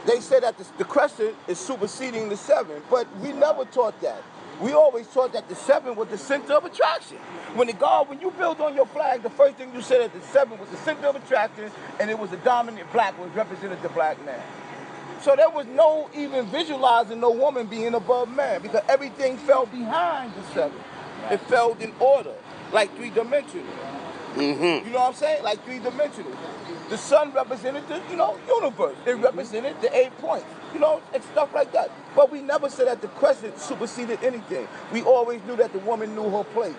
They say that the crescent is superseding the 7, but we never taught that. We always taught that the 7 was the center of attraction. When you build on your flag, the first thing you said that the 7 was the center of attraction, and it was the dominant black, was represented the black man. So there was no even visualizing no woman being above man, because everything fell behind the 7. It fell in order, like three-dimensional. Mm-hmm. You know what I'm saying? Like three-dimensional. The sun represented the, universe. It represented the 8 points, and stuff like that. But we never said that the crescent superseded anything. We always knew that the woman knew her place.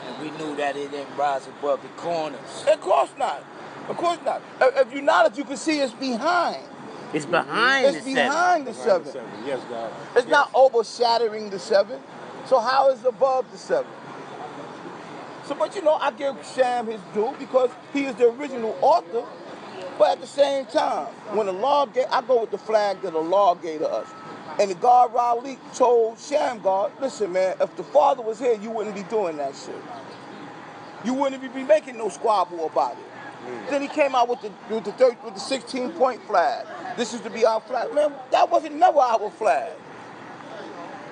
And we knew that it didn't rise above the corners. Of course not. Of course not. If you notice, you can see it's behind. It's behind It's the 7. behind the 7. Yes, God. It's not overshadowing the 7. So how is it above the 7? So, but I give Sham his due because he is the original author. But at the same time, when the law I go with the flag that the law gave to us. And the God Raleigh told Shamgar, listen, man, if the father was here, you wouldn't be doing that shit. You wouldn't be making no squabble about it. Then he came out with the 16-point flag. This is to be our flag. Man, that wasn't never our flag.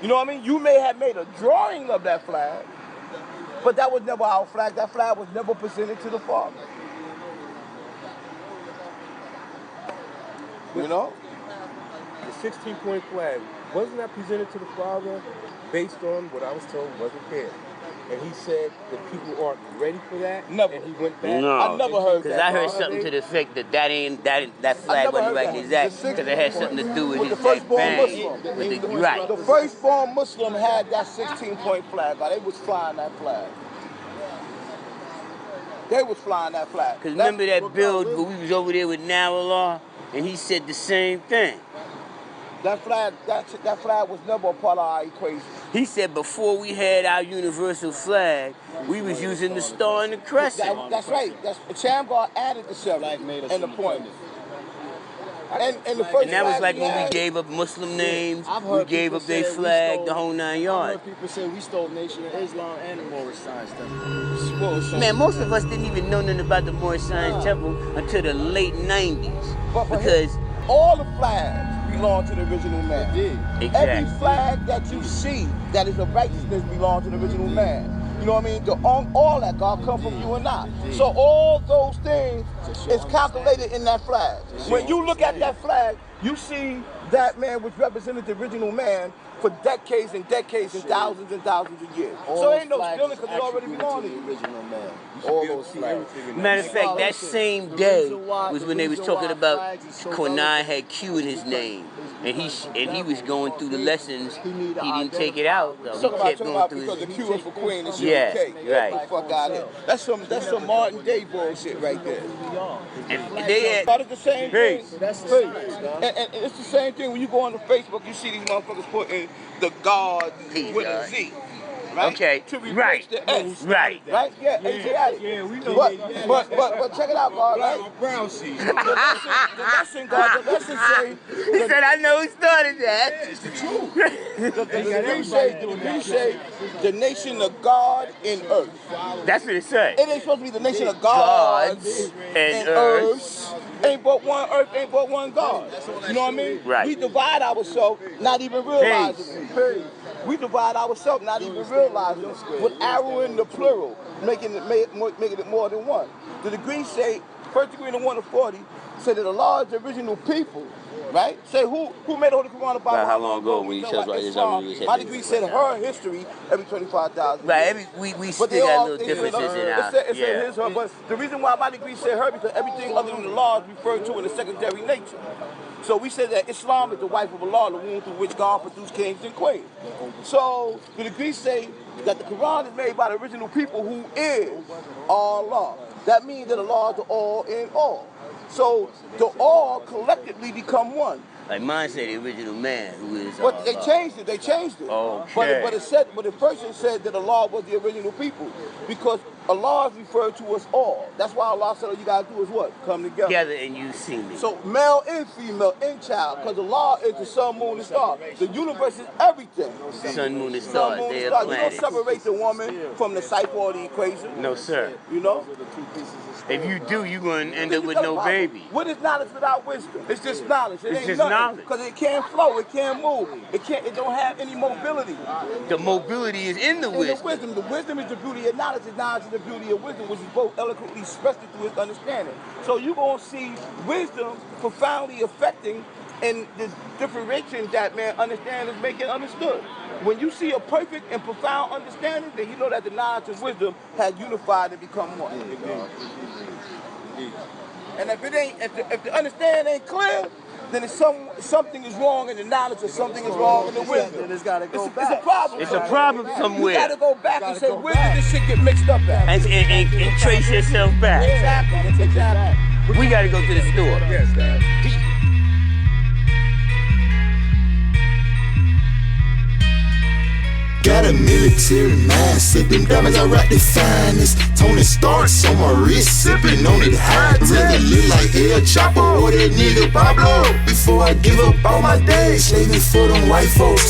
You know what I mean? You may have made a drawing of that flag, but that was never our flag. That flag was never presented to the father. You know? The 16-point flag, wasn't that presented to the father based on what I was told wasn't there? And he said that people aren't ready for that. Never. And he went back. No. I never heard that. Because I heard something to the effect that that flag wasn't right exact because it had something to do with his firstborn bang. Muslim. Right. The firstborn Muslim had that 16-point flag. They was flying that flag. They was flying that flag. Because remember that build where we was over there with Nawallah, and he said the same thing. That flag was never a part of our equation. He said before we had our universal flag, we was using the star and the crescent. That's right. Shamgar added the 7 and the point. And the first And that was flag like we when we had- gave up Muslim names, I've we heard gave people up their say we flag, stole- the whole 9 I yards. heard people say we stole Nation of Islam and the Moorish Science Temple. Man, most of us didn't even know nothing about the Moorish Science Temple until the late 90s. But Because all the flags belong to the original man. Every exactly. flag that you see that is of righteousness belongs to the original man. You know what I mean? All that God come from you and I. So all those things is calculated in that flag. When you look at that flag, you see that man which represented the original man for decades and decades and thousands of years. So ain't no stealing because it already belonged to you. Original man. All those flags. Matter of fact, that same day was when they was talking about Konai had Q in his name, and he was going through the lessons. He didn't take it out. So he kept going through because the his. Q is for Queen and shit. Yeah, okay. right. Get the fuck out of here. That's some Martin Day bullshit right there. And they had. But it's the same thing. That's the science, God. And it's the same thing when you go on the Facebook, you see these motherfuckers putting the God with a Z. Right? Okay, To replace right, the S. right. Right? Yeah, Asiatic. Yeah, we know. But check it out, God, right? Brown sheet. The lesson, God, the lesson say, He said, "I know who started that." It's the truth. the degree say the nation of God in earth. That's what it said. It ain't supposed to be the nation of gods and earths. Ain't but one earth, ain't but one God. You know what I mean? Right. We divide ourselves, not even realizing it. We divide ourselves, not even realizing it. With arrowing the plural, making it more than one. The degree say, first degree in the 1 to 40, say that the law is the original people. Right? Say who made the Holy Quran about How long ago when you chose like this? My degree said her history every 25,000. Right, we still got little differences in our. It said his, her, but the reason why my degree said her because everything other than the law is referred to in the secondary nature. So we said that Islam is the wife of Allah, the womb through which God produced kings and queens. So the degree say that the Quran is made by the original people who is Allah. That means that Allah is the all in all. So the all collectively become one. Like mine said the original man, who is. But they changed it. They changed it. Okay. But it said, but the person said that Allah was the original people, because Allah is referred to us all. That's why Allah said all you gotta do is what? Come together. Together and you see me. So male and female and child, because Allah is the sun, moon, and star. The universe is everything. Sun, moon, and stars. Sun, moon, They and are stars. You don't planets. separate the woman from the cipher or the equation. No, sir. You know? If you do, you're going to end up with Because no baby. What is knowledge without wisdom? It's just knowledge. It It's ain't just nothing. knowledge. Because it can't flow. It can't move. It don't have any mobility. The mobility is in the And wisdom. the wisdom is the beauty of knowledge. The knowledge is the beauty of wisdom, which is both eloquently expressed through his understanding. So you're going to see wisdom profoundly affecting in the differentiation that man understands is making understood. When you see a perfect and profound understanding, then you know that the knowledge and wisdom has unified and become one. And if it ain't, if the understanding ain't clear, then it's something is wrong in the knowledge, or something is wrong in the wisdom. Then it's got to go back. It's a problem. It's a problem somewhere. You got to go back and say, where did this shit get mixed up at? And trace yourself back. Exactly. We got to go to the store. Yes, Dad. Got a military mind, sipping diamonds, I rock the finest. Tony Starks on my wrist, sipping on it high till it look like El Chapo or that nigga Pablo. Before I give up all my days, slaving for them white folks.